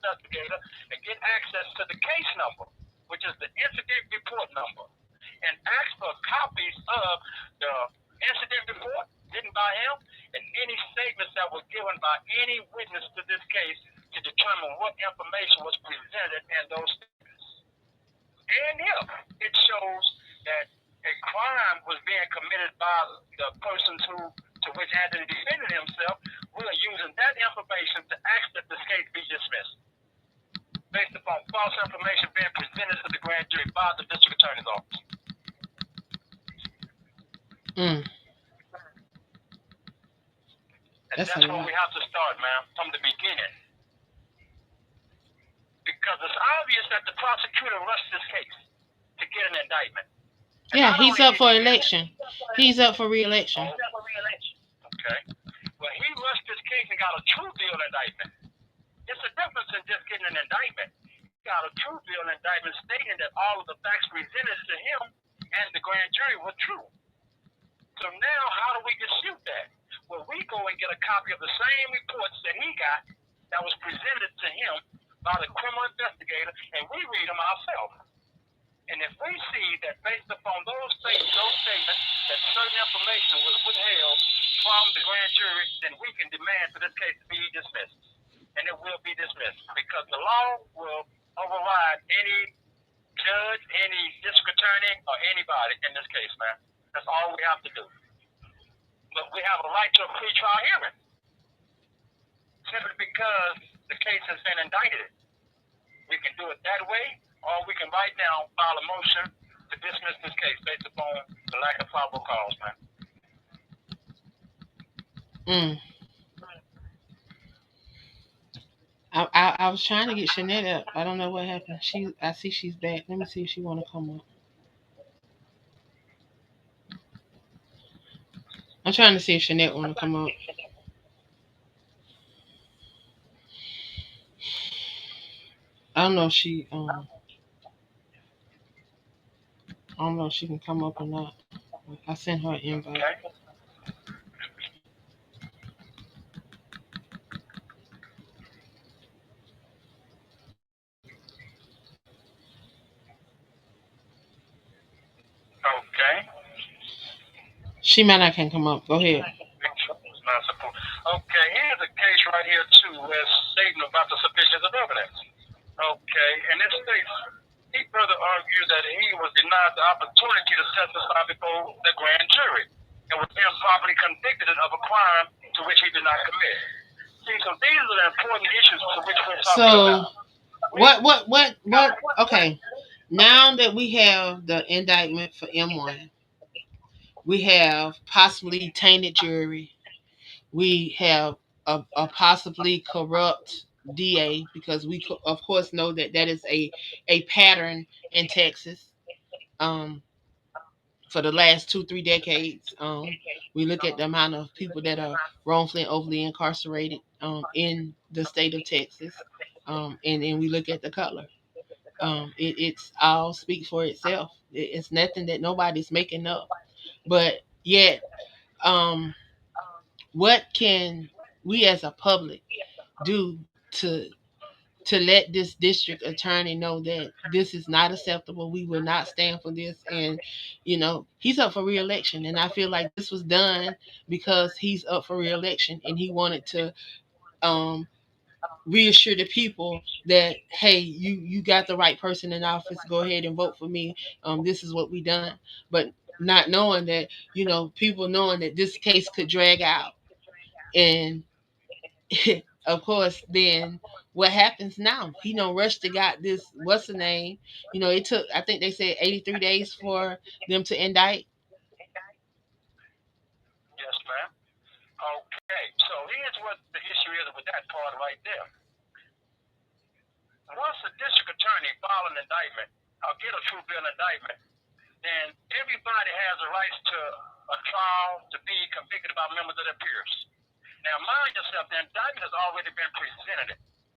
investigator and get access to the case number, which is the incident report number, and ask for copies of the incident report written by him and any statements that were given by any witness to this case to determine what information was presented in those statements. And if it shows that a crime was being committed by the persons to which Anthony defended himself, we're using that information to ask that this case be dismissed based upon false information being presented to the grand jury by the district attorney's office. Mm. And that's where we have to start, man, from the beginning. Because it's obvious that the prosecutor rushed this case to get an indictment. Yeah, he's up for election. He's up for re-election. Okay. Well, he rushed this case and got a true bill indictment. It's a difference in just getting an indictment. He got a true bill indictment stating that all of the facts presented to him and the grand jury were true. So now, how do we dispute that? Well, we go and get a copy of the same reports that he got that was presented to him by the criminal investigator, and we read them ourselves. And if we see that based upon those statements, that certain information was withheld from the grand jury, then we can demand for this case to be dismissed. And it will be dismissed because the law will override any judge, any district attorney, or anybody in this case, man. That's all we have to do. But we have a right to a pre-trial hearing simply because the case has been indicted. We can do it that way, or we can right now file a motion to dismiss this case based upon the lack of probable cause, man. I was trying to get Shanette up. I don't know what happened. I see she's back. Let me see if she want to come up. I'm trying to see if Shanette want to come up. I don't know if she I don't know if she can come up or not. I sent her an invite. Okay. She might not can come up. Go ahead. Okay, here's a case right here too where it's stating about the sufficiency of evidence. Okay, and it states he further argued that he was denied the opportunity to testify before the grand jury and was improperly convicted of a crime to which he did not commit. See, so these are the important issues to which we're talking about. What? Okay, now that we have the indictment for M1, we have possibly tainted jury. We have a possibly corrupt DA because we of course know that is a pattern in Texas. For the last 2-3 decades, we look at the amount of people that are wrongfully and overly incarcerated in the state of Texas, and we look at the color. It's all speaks for itself. It's nothing that nobody's making up. But yet, what can we as a public do to let this district attorney know that this is not acceptable? We will not stand for this. And he's up for re-election, and I feel like this was done because he's up for re-election and he wanted to reassure the people that, hey, you got the right person in office, go ahead and vote for me. This is what we done. But not knowing that, people knowing that this case could drag out. And of course, then what happens now? He rushed to got this, what's the name? It took, I think they said 83 days for them to indict. Yes, ma'am. Okay, so here's what the issue is with that part right there. Once the district attorney file an indictment or get a true bill indictment, then everybody has a right to a trial to be convicted by members of their peers. Now, mind yourself, the indictment has already been presented.